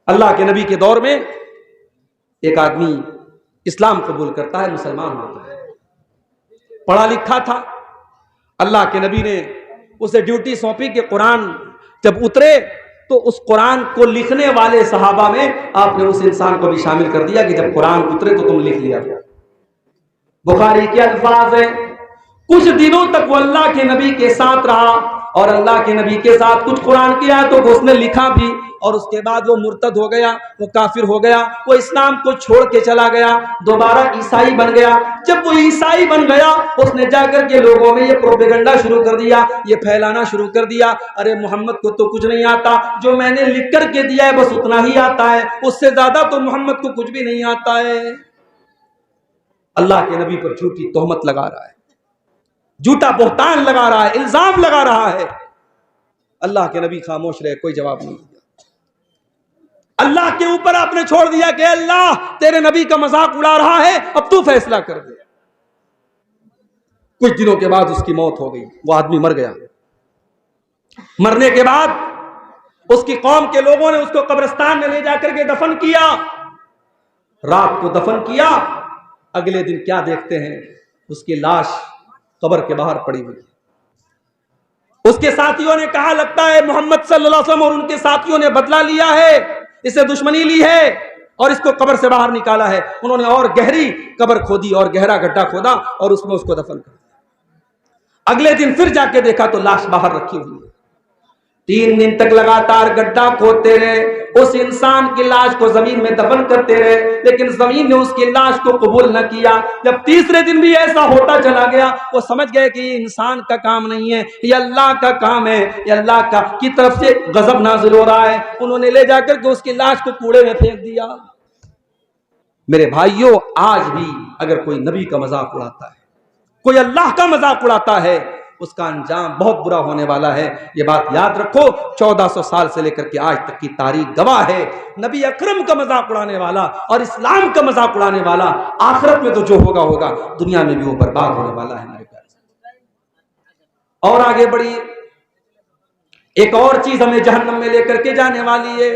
اللہ کے نبی کے دور میں ایک آدمی اسلام قبول کرتا ہے، مسلمان ہوتا ہے، پڑھا لکھا تھا. اللہ کے نبی نے اسے ڈیوٹی سونپی کہ قرآن جب اترے تو اس قرآن کو لکھنے والے صحابہ میں آپ نے اس انسان کو بھی شامل کر دیا کہ جب قرآن اترے تو تم لکھ لیا. بخاری کے الفاظ ہیں کچھ دنوں تک وہ اللہ کے نبی کے ساتھ رہا اور اللہ کے نبی کے ساتھ کچھ قرآن کی آیتوں کو اس نے لکھا بھی، اور اس کے بعد وہ مرتد ہو گیا، وہ کافر ہو گیا، وہ اسلام کو چھوڑ کے چلا گیا، دوبارہ عیسائی بن گیا. جب وہ عیسائی بن گیا اس نے جا کر کے لوگوں میں یہ پروپیگنڈا شروع کر دیا، یہ پھیلانا شروع کر دیا، ارے محمد کو تو کچھ نہیں آتا، جو میں نے لکھ کر کے دیا ہے بس اتنا ہی آتا ہے، اس سے زیادہ تو محمد کو کچھ بھی نہیں آتا ہے. اللہ کے نبی پر جھوٹی تہمت لگا رہا ہے، جھوٹا بہتان لگا رہا ہے، الزام لگا رہا ہے. اللہ کے نبی خاموش رہے، کوئی جواب نہیں دیا. اللہ کے اوپر آپ نے چھوڑ دیا کہ اللہ تیرے نبی کا مذاق اڑا رہا ہے، اب تو فیصلہ کر دے. کچھ دنوں کے بعد اس کی موت ہو گئی، وہ آدمی مر گیا. مرنے کے بعد اس کی قوم کے لوگوں نے اس کو قبرستان میں لے جا کر کے دفن کیا. رات کو دفن کیا، اگلے دن کیا دیکھتے ہیں، اس کی لاش قبر کے باہر پڑی ہوئی. اس کے ساتھیوں نے کہا لگتا ہے محمد صلی اللہ علیہ وسلم اور ان کے ساتھیوں نے بدلہ لیا ہے، اسے دشمنی لی ہے اور اس کو قبر سے باہر نکالا ہے. انہوں نے اور گہری قبر کھودی اور گہرا گڈھا کھودا اور اس میں اس کو دفن کر دیا. اگلے دن پھر جا کے دیکھا تو لاش باہر رکھی ہوئی ہے. 3 دن تک لگاتار گڈھا کھودتے رہے، اس انسان کی لاش کو زمین میں دفن کرتے رہے، لیکن زمین نے اس کی لاش کو قبول نہ کیا. جب تیسرے دن بھی ایسا ہوتا چلا گیا، وہ سمجھ گئے کہ یہ انسان کا کام نہیں ہے، یہ اللہ کا کام ہے، یہ اللہ کی طرف سے غضب نازل ہو رہا ہے. انہوں نے لے جا کر کے اس کی لاش کو کوڑے میں پھینک دیا. میرے بھائیوں، آج بھی اگر کوئی نبی کا مذاق اڑاتا ہے، کوئی اللہ کا مذاق اڑاتا ہے، اس کا انجام بہت برا ہونے والا ہے. یہ بات یاد رکھو، 1400 سال سے لے کر کے آج تک کی تاریخ گواہ ہے. نبی اکرم کا مذاق اڑانے والا اور اسلام کا مذاق اڑانے والا آخرت میں تو جو ہوگا ہوگا، دنیا میں بھی وہ برباد ہونے والا ہے. میرے پیارے اور آگے بڑھی، ایک اور چیز ہمیں جہنم میں لے کر کے جانے والی ہے.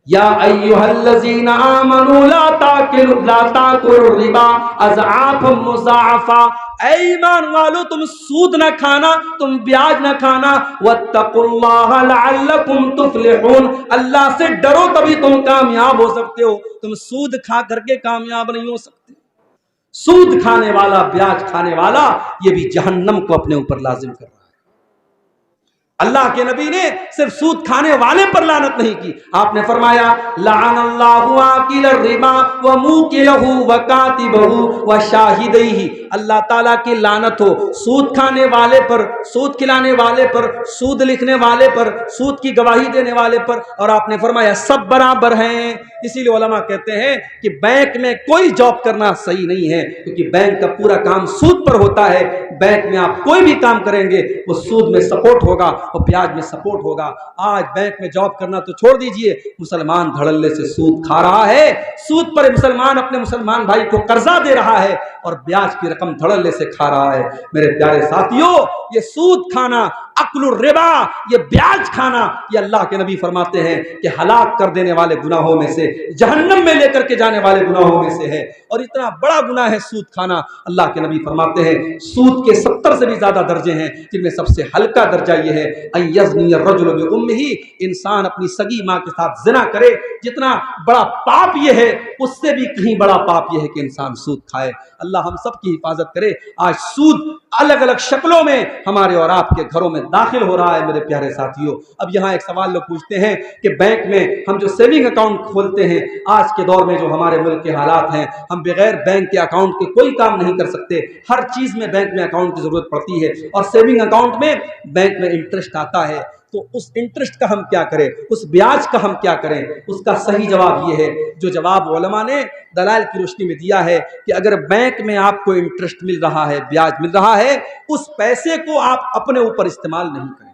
یا ایھا الذین آمنوا لا تاکلوا الربا اضعافا مضاعفا. اے ایمان والو، تم سود نہ کھانا، تم بیاج نہ کھانا. واتقوا اللہ لعلکم تفلحون. اللہ سے ڈرو تبھی تم کامیاب ہو سکتے ہو، تم سود کھا کر کے کامیاب نہیں ہو سکتے. سود کھانے والا، بیاج کھانے والا، یہ بھی جہنم کو اپنے اوپر لازم کر رہا ہے. اللہ کے نبی نے صرف سود کھانے والے پر لعنت نہیں کی، آپ نے فرمایا لعن اللہ آکل الربا وموکلہ وکاتبہ وشاہدیہ. اللہ تعالیٰ کی لعنت ہو سود کھانے والے پر، سود کھلانے والے پر، سود لکھنے والے پر، سود کی گواہی دینے والے پر. اور آپ نے فرمایا سب برابر ہیں. اسی لیے علماء کہتے ہیں کہ بینک میں کوئی جاب کرنا صحیح نہیں ہے، کیونکہ بینک کا پورا کام سود پر ہوتا ہے. بینک میں آپ کوئی بھی کام کریں گے وہ سود میں سپورٹ ہوگا اور بیاج میں سپورٹ ہوگا. آج بینک میں جاب کرنا تو چھوڑ دیجئے، مسلمان دھڑلے سے سود کھا رہا ہے. سود پر مسلمان اپنے مسلمان بھائی کو قرضہ دے رہا ہے اور بیاج کی رقم دھڑلے سے کھا رہا ہے. میرے پیارے ساتھیوں، یہ سود کھانا، اکل الربا، یہ بیاج کھانا، یہ اللہ کے نبی فرماتے ہیں کہ ہلاک کر دینے والے گناہوں میں سے، جہنم میں لے کر کے جانے والے گناہوں میں سے ہے. اور اتنا بڑا گناہ ہے سود کھانا. اللہ کے نبی فرماتے ہیں سود کے 70 سے بھی زیادہ درجے ہیں، جن میں سب سے ہلکا درجہ یہ ہے ان یزنی الرجل بامہ، انسان اپنی سگی ماں کے ساتھ زنا کرے. جتنا بڑا پاپ یہ ہے، اس سے بھی کہیں بڑا پاپ یہ ہے کہ انسان سود کھائے. اللہ ہم سب کی حفاظت کرے. آج سود الگ الگ شکلوں میں ہمارے اور آپ کے گھروں میں داخل ہو رہا ہے. میرے پیارے ساتھیوں، اب یہاں ایک سوال لوگ پوچھتے ہیں کہ بینک میں ہم جو سیونگ اکاؤنٹ کھولتے ہیں، آج کے دور میں جو ہمارے ملک کے حالات ہیں، ہم بغیر بینک کے اکاؤنٹ کے کوئی کام نہیں کر سکتے. ہر چیز میں بینک میں اکاؤنٹ کی ضرورت پڑتی ہے، اور سیونگ اکاؤنٹ میں بینک میں انٹرسٹ آتا ہے. تو اس انٹرسٹ کا ہم کیا کریں، اس بیاج کا ہم کیا کریں؟ اس کا صحیح جواب یہ ہے، جو جواب علماء نے دلائل کی روشنی میں دیا ہے، کہ اگر بینک میں آپ کو انٹرسٹ مل رہا ہے، بیاج مل رہا ہے، اس پیسے کو آپ اپنے اوپر استعمال نہیں کریں.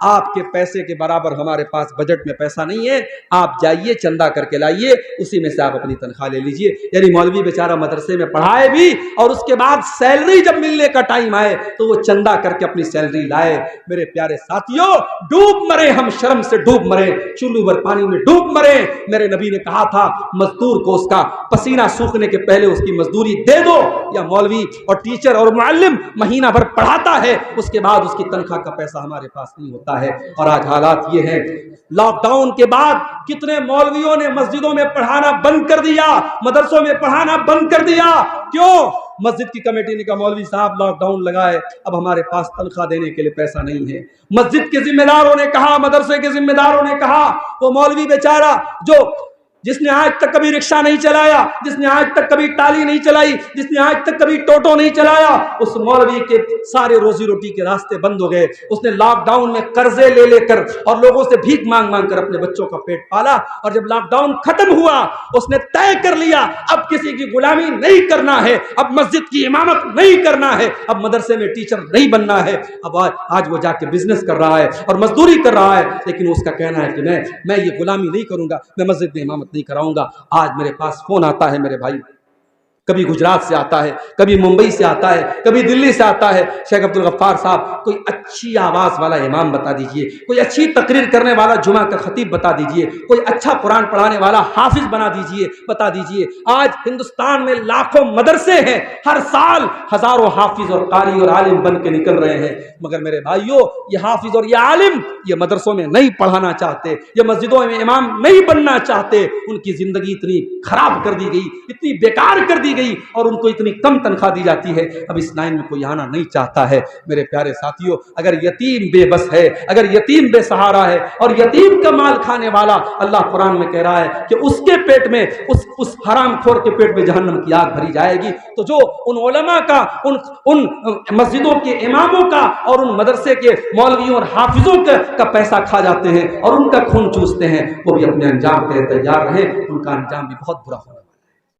آپ کے پیسے کے برابر ہمارے پاس بجٹ میں پیسہ نہیں ہے، آپ جائیے چندہ کر کے لائیے، اسی میں سے آپ اپنی تنخواہ لے لیجئے۔ یعنی مولوی بیچارہ مدرسے میں پڑھائے بھی اور اس کے بعد سیلری جب ملنے کا ٹائم آئے تو وہ چندہ کر کے اپنی سیلری لائے۔ میرے پیارے ساتھیوں، ڈوب مرے ہم شرم سے، ڈوب مرے چلو بھر پانی میں، ڈوب مرے۔ میرے نبی نے کہا تھا مزدور کو اس کا پسینہ سوکھنے کے پہلے اس کی مزدوری دے دو، یا مولوی اور ٹیچر اور معلم مہینہ بھر پڑھاتا ہے، اس کے بعد اس کی تنخواہ کا پیسہ ہمارے پاس نہیں ہوتا ہے۔ اور آج حالات یہ ہیں، لاک ڈاؤن کے بعد کتنے مولویوں نے مسجدوں میں پڑھانا بند کر دیا، مدرسوں میں پڑھانا بند کر دیا۔ کیوں؟ مسجد کی کمیٹی نے کہا مولوی صاحب لاک ڈاؤن لگائے، اب ہمارے پاس تنخواہ دینے کے لیے پیسہ نہیں ہے۔ مسجد کے ذمہ داروں نے کہا، مدرسے کے ذمہ داروں نے کہا، وہ مولوی بیچارہ جس نے آج تک کبھی رکشہ نہیں چلایا، جس نے آج تک کبھی ٹالی نہیں چلائی، جس نے آج تک کبھی ٹوٹو نہیں چلایا، اس مولوی کے سارے روزی روٹی کے راستے بند ہو گئے۔ اس نے لاک ڈاؤن میں قرضے لے لے کر اور لوگوں سے بھیک مانگ مانگ کر اپنے بچوں کا پیٹ پالا، اور جب لاک ڈاؤن ختم ہوا اس نے طے کر لیا اب کسی کی غلامی نہیں کرنا ہے، اب مسجد کی امامت نہیں کرنا ہے، اب مدرسے میں ٹیچر نہیں بننا ہے۔ اب آج وہ جا کے بزنس کر رہا ہے اور مزدوری کر رہا ہے، لیکن اس کا کہنا ہے کہ میں یہ غلامی نہیں کروں گا، میں مسجد میں امامت نہیں کراؤں گا۔ آج میرے پاس فون آتا ہے میرے بھائی، کبھی گجرات سے آتا ہے، کبھی ممبئی سے آتا ہے، کبھی دلی سے آتا ہے، شیخ عبدالغفار صاحب کوئی اچھی آواز والا امام بتا دیجئے، کوئی اچھی تقریر کرنے والا جمعہ کا خطیب بتا دیجئے، کوئی اچھا قرآن پڑھانے والا حافظ بنا دیجئے، بتا دیجئے۔ آج ہندوستان میں لاکھوں مدرسے ہیں، ہر سال ہزاروں حافظ اور قاری اور عالم بن کے نکل رہے ہیں، مگر میرے بھائیوں یہ حافظ اور یہ عالم یہ مدرسوں میں نہیں پڑھانا چاہتے، یہ مسجدوں میں امام نہیں بننا چاہتے۔ ان کی زندگی اتنی خراب کر دی گئی، اتنی بیکار کر دی گئی، اور ان کو اتنی کم تنخواہ دی جاتی ہے، اب اس لائن میں کوئی آنا نہیں چاہتا ہے۔ میرے پیارے ساتھیوں، اگر یتیم بے بس ہے، اگر یتیم بے سہارا ہے اور یتیم کا مال کھانے والا، اللہ قرآن میں کہہ رہا ہے کہ اس کے پیٹ میں، اس حرام خور کے پیٹ میں جہنم کی آگ بھری جائے گی۔ تو جو ان علماء کا، ان مسجدوں کے اماموں کا اور ان مدرسے کے مولویوں اور حافظوں کا پیسہ کھا جاتے ہیں اور ان کا خون چوستے ہیں، وہ بھی اپنے انجام کے تیار رہیں، ان کا انجام بھی بہت برا ہوگا۔